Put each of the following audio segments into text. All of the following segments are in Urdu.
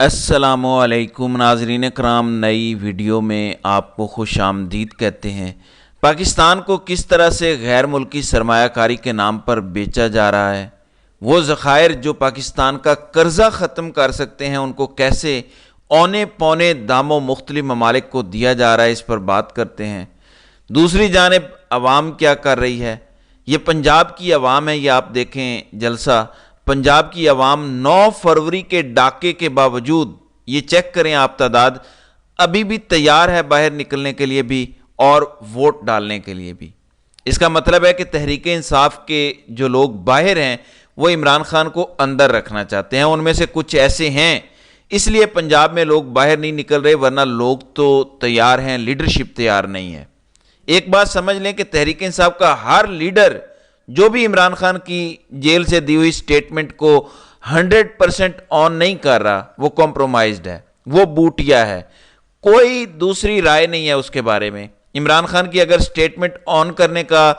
السلام علیکم ناظرین کرام، نئی ویڈیو میں آپ کو خوش آمدید کہتے ہیں۔ پاکستان کو کس طرح سے غیر ملکی سرمایہ کاری کے نام پر بیچا جا رہا ہے، وہ ذخائر جو پاکستان کا قرضہ ختم کر سکتے ہیں ان کو کیسے اونے پونے داموں مختلف ممالک کو دیا جا رہا ہے، اس پر بات کرتے ہیں۔ دوسری جانب عوام کیا کر رہی ہے، یہ پنجاب کی عوام ہے۔ یہ آپ دیکھیں جلسہ، پنجاب کی عوام 9 فروری کے ڈاکے کے باوجود، یہ چیک کریں آپ تعداد، ابھی بھی تیار ہے باہر نکلنے کے لیے بھی اور ووٹ ڈالنے کے لیے بھی۔ اس کا مطلب ہے کہ تحریک انصاف کے جو لوگ باہر ہیں وہ عمران خان کو اندر رکھنا چاہتے ہیں، ان میں سے کچھ ایسے ہیں، اس لیے پنجاب میں لوگ باہر نہیں نکل رہے، ورنہ لوگ تو تیار ہیں، لیڈرشپ تیار نہیں ہے۔ ایک بات سمجھ لیں کہ تحریک انصاف کا ہر لیڈر جو بھی عمران خان کی جیل سے دی ہوئی سٹیٹمنٹ کو 100% آن نہیں کر رہا، وہ کمپرومائزڈ ہے، وہ بوٹیا ہے، کوئی دوسری رائے نہیں ہے اس کے بارے میں۔ عمران خان کی اگر سٹیٹمنٹ آن کرنے کا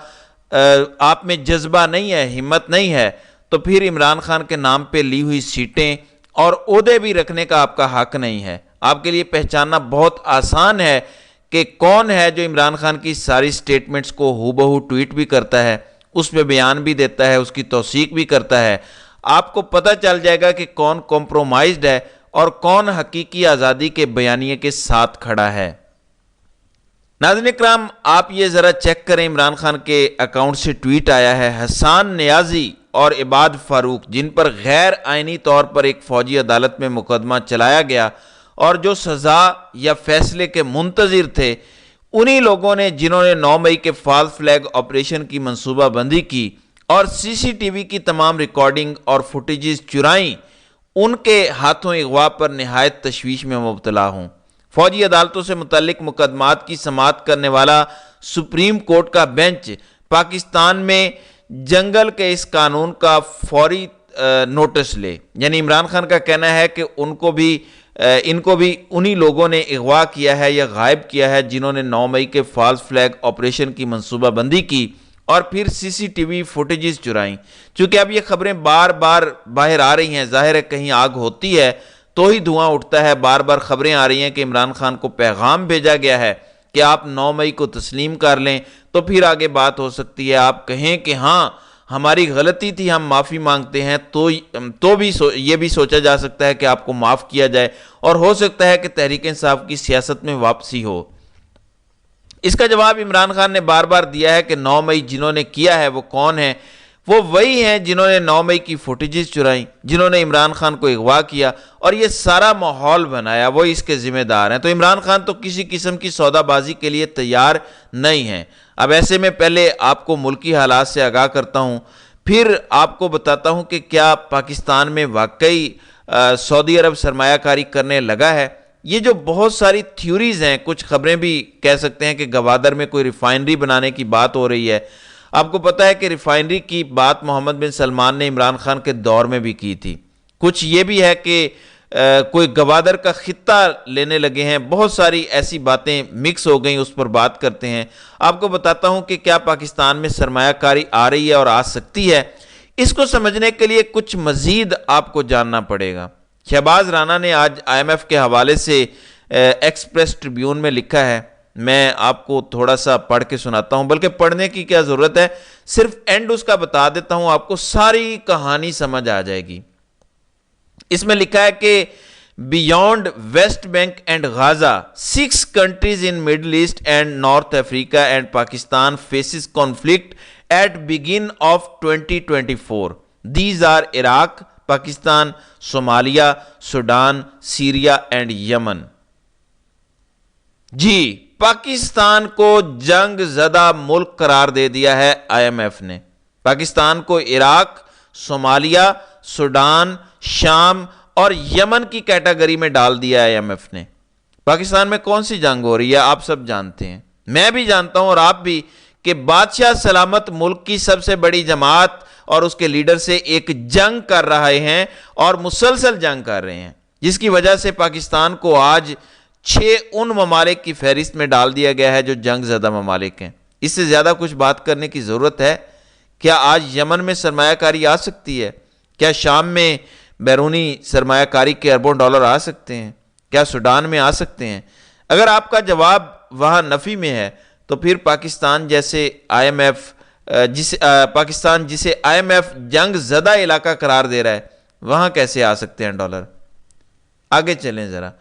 آپ میں جذبہ نہیں ہے، ہمت نہیں ہے، تو پھر عمران خان کے نام پہ لی ہوئی سیٹیں اور عہدے بھی رکھنے کا آپ کا حق نہیں ہے۔ آپ کے لیے پہچاننا بہت آسان ہے کہ کون ہے جو عمران خان کی ساری سٹیٹمنٹس کو ہو بہو ٹویٹ بھی کرتا ہے، اس پہ بیان بھی دیتا ہے، اس کی توثیق بھی کرتا ہے۔ آپ کو پتہ چل جائے گا کہ کون کمپرومائزڈ ہے اور کون حقیقی آزادی کے بیانیے کے ساتھ کھڑا ہے۔ ناظرین اکرام، آپ یہ ذرا چیک کریں، عمران خان کے اکاؤنٹ سے ٹویٹ آیا ہے، حسان نیازی اور عباد فاروق، جن پر غیر آئینی طور پر ایک فوجی عدالت میں مقدمہ چلایا گیا اور جو سزا یا فیصلے کے منتظر تھے، انہی لوگوں نے جنہوں نے 9 مئی کے فالس فلیگ آپریشن کی منصوبہ بندی کی اور سی سی ٹی وی کی تمام ریکارڈنگ اور فوٹیجز چرائیں، ان کے ہاتھوں اغوا پر نہایت تشویش میں مبتلا ہوں۔ فوجی عدالتوں سے متعلق مقدمات کی سماعت کرنے والا سپریم کورٹ کا بینچ پاکستان میں جنگل کے اس قانون کا فوری نوٹس لے۔ یعنی عمران خان کا کہنا ہے کہ ان کو بھی انہی لوگوں نے اغوا کیا ہے یا غائب کیا ہے جنہوں نے 9 مئی کے فالس فلیگ آپریشن کی منصوبہ بندی کی اور پھر سی سی ٹی وی فوٹیجز چرائیں۔ چونکہ اب یہ خبریں بار بار باہر آ رہی ہیں، ظاہر ہے کہیں آگ ہوتی ہے تو ہی دھواں اٹھتا ہے، بار بار خبریں آ رہی ہیں کہ عمران خان کو پیغام بھیجا گیا ہے کہ آپ 9 مئی کو تسلیم کر لیں، تو پھر آگے بات ہو سکتی ہے۔ آپ کہیں کہ ہاں ہماری غلطی تھی، ہم معافی مانگتے ہیں، تو بھی یہ بھی سوچا جا سکتا ہے کہ آپ کو معاف کیا جائے اور ہو سکتا ہے کہ تحریک انصاف کی سیاست میں واپسی ہو۔ اس کا جواب عمران خان نے بار بار دیا ہے کہ 9 مئی جنہوں نے کیا ہے وہ کون ہیں، وہ وہی ہیں جنہوں نے 9 مئی کی فوٹیجز چرائیں، جنہوں نے عمران خان کو اغوا کیا اور یہ سارا ماحول بنایا، وہ اس کے ذمہ دار ہیں۔ تو عمران خان تو کسی قسم کی سودا بازی کے لیے تیار نہیں ہیں۔ اب ایسے میں پہلے آپ کو ملکی حالات سے آگاہ کرتا ہوں، پھر آپ کو بتاتا ہوں کہ کیا پاکستان میں واقعی سعودی عرب سرمایہ کاری کرنے لگا ہے۔ یہ جو بہت ساری تھیوریز ہیں، کچھ خبریں بھی کہہ سکتے ہیں کہ گوادر میں کوئی ریفائنری بنانے کی بات ہو رہی ہے۔ آپ کو پتہ ہے کہ ریفائنری کی بات محمد بن سلمان نے عمران خان کے دور میں بھی کی تھی۔ کچھ یہ بھی ہے کہ کوئی گوادر کا خطہ لینے لگے ہیں، بہت ساری ایسی باتیں مکس ہو گئیں، اس پر بات کرتے ہیں۔ آپ کو بتاتا ہوں کہ کیا پاکستان میں سرمایہ کاری آ رہی ہے اور آ سکتی ہے۔ اس کو سمجھنے کے لیے کچھ مزید آپ کو جاننا پڑے گا۔ شہباز رانا نے آج آئی ایم ایف کے حوالے سے ایکسپریس ٹریبیون میں لکھا ہے، میں آپ کو تھوڑا سا پڑھ کے سناتا ہوں، بلکہ پڑھنے کی کیا ضرورت ہے، صرف اینڈ اس کا بتا دیتا ہوں، آپ کو ساری کہانی سمجھ آ جائے گی۔ اس میں لکھا ہے کہ beyond West Bank and Gaza 6 countries in Middle East and North Africa and Pakistan faces conflict at begin of 2024. These are Iraq, Pakistan, Somalia, Sudan, Syria and Yemen. جی، پاکستان کو جنگ زدہ ملک قرار دے دیا ہے آئی ایم ایف نے۔ پاکستان کو عراق، صومالیہ، سوڈان، شام اور یمن کی کیٹیگری میں ڈال دیا ہے آئی ایم ایف نے۔ پاکستان میں کون سی جنگ ہو رہی ہے آپ سب جانتے ہیں، میں بھی جانتا ہوں اور آپ بھی، کہ بادشاہ سلامت ملک کی سب سے بڑی جماعت اور اس کے لیڈر سے ایک جنگ کر رہے ہیں اور مسلسل جنگ کر رہے ہیں، جس کی وجہ سے پاکستان کو آج 6 ان ممالک کی فہرست میں ڈال دیا گیا ہے جو جنگ زدہ ممالک ہیں۔ اس سے زیادہ کچھ بات کرنے کی ضرورت ہے؟ کیا آج یمن میں سرمایہ کاری آ سکتی ہے؟ کیا شام میں بیرونی سرمایہ کاری کے اربوں ڈالر آ سکتے ہیں؟ کیا سوڈان میں آ سکتے ہیں؟ اگر آپ کا جواب وہاں نفی میں ہے تو پھر پاکستان جیسے پاکستان جسے آئی ایم ایف جنگ زدہ علاقہ قرار دے رہا ہے، وہاں کیسے آ سکتے ہیں ڈالر؟ آگے چلیں ذرا۔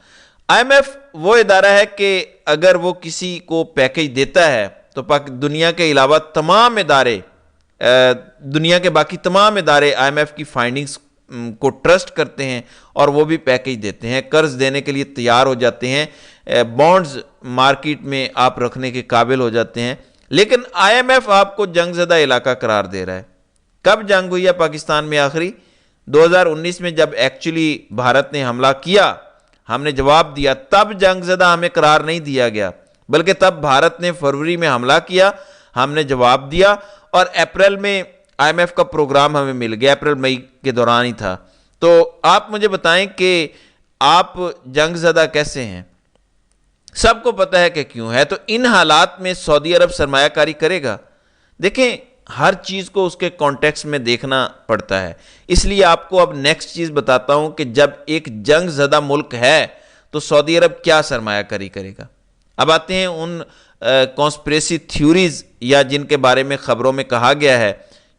آئی ایم ایف وہ ادارہ ہے کہ اگر وہ کسی کو پیکج دیتا ہے تو دنیا کے علاوہ تمام ادارے، دنیا کے باقی تمام ادارے آئی ایم ایف کی فائنڈنگز کو ٹرسٹ کرتے ہیں اور وہ بھی پیکج دیتے ہیں، قرض دینے کے لیے تیار ہو جاتے ہیں، بانڈز مارکیٹ میں آپ رکھنے کے قابل ہو جاتے ہیں۔ لیکن آئی ایم ایف آپ کو جنگ زدہ علاقہ قرار دے رہا ہے۔ کب جنگ ہوئی ہے پاکستان میں آخری؟ 2019 میں جب ایکچولی بھارت نے حملہ کیا، ہم نے جواب دیا، تب جنگ زدہ ہمیں قرار نہیں دیا گیا، بلکہ تب بھارت نے فروری میں حملہ کیا، ہم نے جواب دیا، اور اپریل میں آئی ایم ایف کا پروگرام ہمیں مل گیا، اپریل مئی کے دوران ہی تھا۔ تو آپ مجھے بتائیں کہ آپ جنگ زدہ کیسے ہیں؟ سب کو پتہ ہے کہ کیوں ہے۔ تو ان حالات میں سعودی عرب سرمایہ کاری کرے گا؟ دیکھیں، ہر چیز کو اس کے کانٹیکسٹ میں دیکھنا پڑتا ہے، اس لیے آپ کو اب نیکسٹ چیز بتاتا ہوں کہ جب ایک جنگ زدہ ملک ہے تو سعودی عرب کیا سرمایہ کاری کرے گا۔ اب آتے ہیں ان کانسپریسی تھیوریز یا جن کے بارے میں خبروں میں کہا گیا ہے،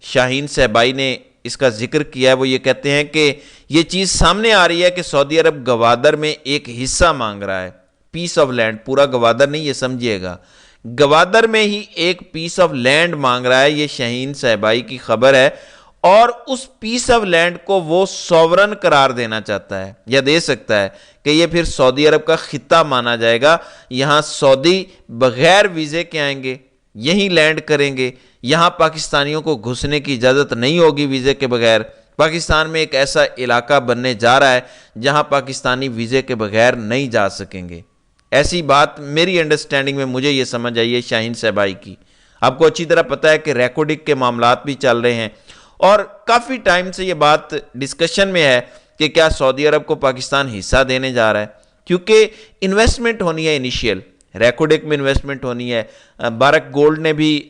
شاہین صہبائی نے اس کا ذکر کیا ہے۔ وہ یہ کہتے ہیں کہ یہ چیز سامنے آ رہی ہے کہ سعودی عرب گوادر میں ایک حصہ مانگ رہا ہے، پیس آف لینڈ، پورا گوادر نہیں، یہ سمجھیے گا، گوادر میں ہی ایک پیس آف لینڈ مانگ رہا ہے۔ یہ شاہین صہبائی کی خبر ہے، اور اس پیس آف لینڈ کو وہ سوورن قرار دینا چاہتا ہے یا دے سکتا ہے کہ یہ پھر سعودی عرب کا خطہ مانا جائے گا۔ یہاں سعودی بغیر ویزے کے آئیں گے، یہیں لینڈ کریں گے، یہاں پاکستانیوں کو گھسنے کی اجازت نہیں ہوگی ویزے کے بغیر۔ پاکستان میں ایک ایسا علاقہ بننے جا رہا ہے جہاں پاکستانی ویزے کے بغیر نہیں جا سکیں گے۔ ایسی بات میری انڈرسٹینڈنگ میں مجھے یہ سمجھ آئی ہے شاہین صہبائی کی۔ آپ کو اچھی طرح پتہ ہے کہ ریکوڈک کے معاملات بھی چل رہے ہیں، اور کافی ٹائم سے یہ بات ڈسکشن میں ہے کہ کیا سعودی عرب کو پاکستان حصہ دینے جا رہا ہے، کیونکہ انویسٹمنٹ ہونی ہے انیشیل، ریکوڈک میں انویسٹمنٹ ہونی ہے، بارک گولڈ نے بھی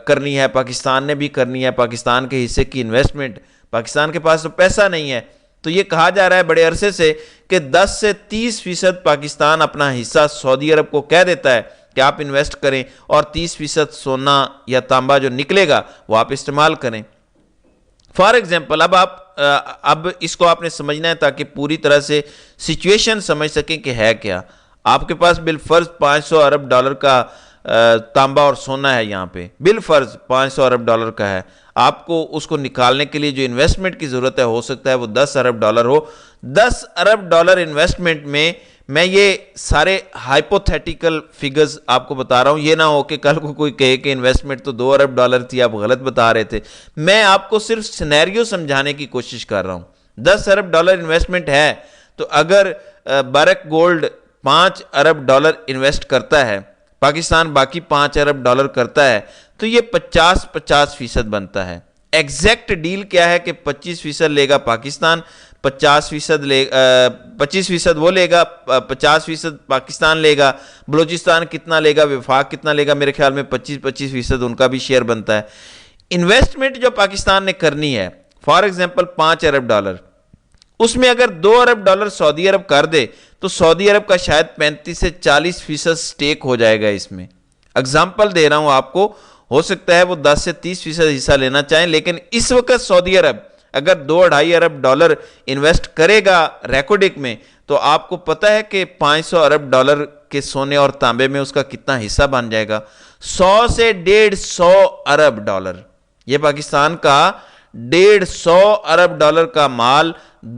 کرنی ہے، پاکستان نے بھی کرنی ہے، پاکستان کے حصے کی انویسٹمنٹ۔ پاکستان کے پاس تو پیسہ نہیں ہے، تو یہ کہا جا رہا ہے بڑے عرصے سے کہ 10 سے 30% پاکستان اپنا حصہ سعودی عرب کو کہہ دیتا ہے کہ آپ انویسٹ کریں، اور 30% سونا یا تانبا جو نکلے گا وہ آپ استعمال کریں۔ فار ایگزامپل، اب اس کو آپ نے سمجھنا ہے تاکہ پوری طرح سے سچویشن سمجھ سکیں کہ ہے کیا۔ آپ کے پاس بالفرض 500 ارب ڈالر کا تانبا اور سونا ہے، یہاں پہ بالفرض 500 ارب ڈالر کا ہے، آپ کو اس کو نکالنے کے لیے جو انویسٹمنٹ کی ضرورت ہے، ہو سکتا ہے وہ 10 ارب ڈالر ہو۔ 10 ارب ڈالر انویسٹمنٹ میں یہ سارے ہائپوتھیٹیکل فگرز آپ کو بتا رہا ہوں، یہ نہ ہو کہ کل کو کوئی کہے کہ انویسٹمنٹ تو 2 ارب ڈالر تھی، آپ غلط بتا رہے تھے۔ میں آپ کو صرف سینیریو سمجھانے کی کوشش کر رہا ہوں۔ 10 ارب ڈالر انویسٹمنٹ ہے، تو اگر بارک گولڈ 5 ارب ڈالر انویسٹ کرتا ہے، پاکستان باقی 5 ارب ڈالر کرتا ہے، تو یہ 50-50% بنتا ہے۔ ایگزیکٹ ڈیل کیا ہے کہ 25% لے گا پاکستان، 25% وہ لے گا، 50% پاکستان لے گا۔ بلوچستان کتنا لے گا، وفاق کتنا لے گا، میرے خیال میں 25% ان کا بھی شیئر بنتا ہے۔ انویسٹمنٹ جو پاکستان نے کرنی ہے، فار ایگزامپل 5 ارب ڈالر، اس میں اگر 2 ارب ڈالر سعودی عرب کر دے تو سعودی عرب کا شاید 35 سے 40% سٹیک ہو جائے گا اس میں۔ اگزامپل دے رہا ہوں آپ کو، ہو سکتا ہے وہ 10 سے 30% حصہ لینا چاہیں، لیکن اس وقت سعودی عرب اگر 2-2.5 ارب ڈالر انویسٹ کرے گا ریکوڈک میں، تو آپ کو پتہ ہے کہ 500 ارب ڈالر کے سونے اور تانبے میں اس کا کتنا حصہ بن جائے گا؟ 100 سے 150 ارب ڈالر۔ یہ پاکستان کا 150 ارب ڈالر کا مال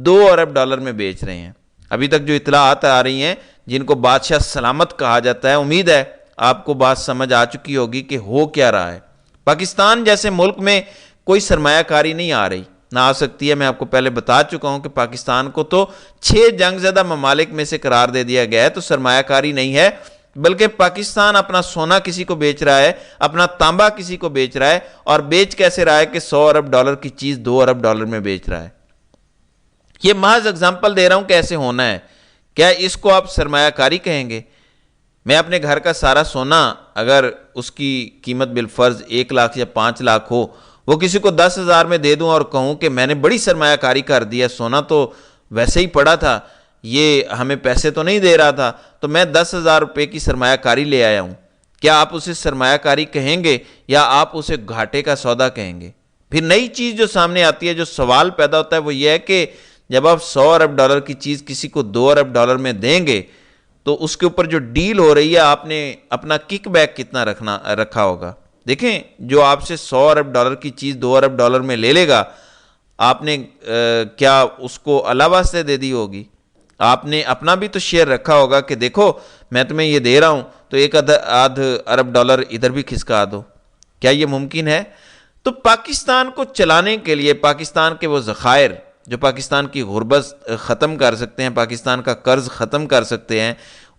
2 ارب ڈالر میں بیچ رہے ہیں۔ ابھی تک جو اطلاعات آ رہی ہیں، جن کو بادشاہ سلامت کہا جاتا ہے، امید ہے آپ کو بات سمجھ آ چکی ہوگی کہ ہو کیا رہا ہے۔ پاکستان جیسے ملک میں کوئی سرمایہ کاری نہیں آ رہی، نہ آ سکتی ہے۔ میں آپ کو پہلے بتا چکا ہوں کہ پاکستان کو تو 6 جنگ زدہ ممالک میں سے قرار دے دیا گیا ہے، تو سرمایہ کاری نہیں ہے، بلکہ پاکستان اپنا سونا کسی کو بیچ رہا ہے، اپنا تانبا کسی کو بیچ رہا ہے، اور بیچ کیسے رہا ہے کہ 100 ارب ڈالر کی چیز 2 ارب ڈالر میں بیچ رہا ہے۔ یہ محض اگزامپل دے رہا ہوں کہ ایسے ہونا ہے۔ کیا اس کو آپ سرمایہ کاری کہیں گے؟ میں اپنے گھر کا سارا سونا، اگر اس کی قیمت بالفرض 1 لاکھ یا 5 لاکھ ہو، وہ کسی کو 10,000 میں دے دوں اور کہوں کہ میں نے بڑی سرمایہ کاری کر دی ہے، سونا تو ویسے ہی پڑا تھا، یہ ہمیں پیسے تو نہیں دے رہا تھا، تو میں 10,000 روپے کی سرمایہ کاری لے آیا ہوں، کیا آپ اسے سرمایہ کاری کہیں گے یا آپ اسے گھاٹے کا سودا کہیں گے؟ پھر نئی چیز جو سامنے آتی ہے، جو سوال پیدا ہوتا ہے وہ یہ ہے کہ جب آپ 100 ارب ڈالر کی چیز کسی کو 2 ارب ڈالر میں دیں گے تو اس کے اوپر جو ڈیل ہو رہی ہے آپ نے اپنا کک بیک کتنا رکھا ہوگا؟ دیکھیں، جو آپ سے 100 ارب ڈالر کی چیز 2 ارب ڈالر میں لے لے گا، آپ نے کیا اس کو علاوہ سے دے دی ہوگی؟ آپ نے اپنا بھی تو شیئر رکھا ہوگا کہ دیکھو میں تمہیں یہ دے رہا ہوں تو ایک آدھ ارب ڈالر ادھر بھی کھسکا دو۔ کیا یہ ممکن ہے؟ تو پاکستان کو چلانے کے لیے پاکستان کے وہ ذخائر جو پاکستان کی غربت ختم کر سکتے ہیں، پاکستان کا قرض ختم کر سکتے ہیں،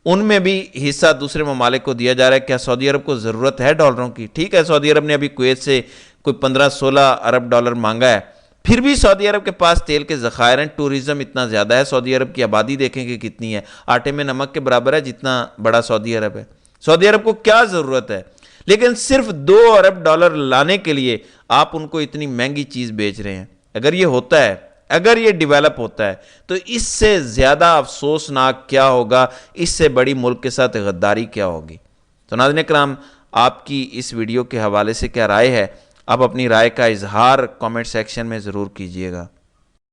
ان میں بھی حصہ دوسرے ممالک کو دیا جا رہا ہے۔ کیا سعودی عرب کو ضرورت ہے ڈالروں کی؟ ٹھیک ہے، سعودی عرب نے ابھی کویت سے کوئی 15-16 ارب ڈالر مانگا ہے، پھر بھی سعودی عرب کے پاس تیل کے ذخائر ہیں، ٹورزم اتنا زیادہ ہے، سعودی عرب کی آبادی دیکھیں کہ کتنی ہے، آٹے میں نمک کے برابر ہے جتنا بڑا سعودی عرب ہے۔ سعودی عرب کو کیا ضرورت ہے؟ لیکن صرف 2 ارب ڈالر لانے کے لیے آپ ان کو اتنی مہنگی چیز بیچ رہے ہیں۔ اگر یہ ہوتا ہے، اگر یہ ڈیولپ ہوتا ہے تو اس سے زیادہ افسوسناک کیا ہوگا، اس سے بڑی ملک کے ساتھ غداری کیا ہوگی؟ تو ناظرین کرام، آپ کی اس ویڈیو کے حوالے سے کیا رائے ہے؟ آپ اپنی رائے کا اظہار کامنٹ سیکشن میں ضرور کیجئے گا۔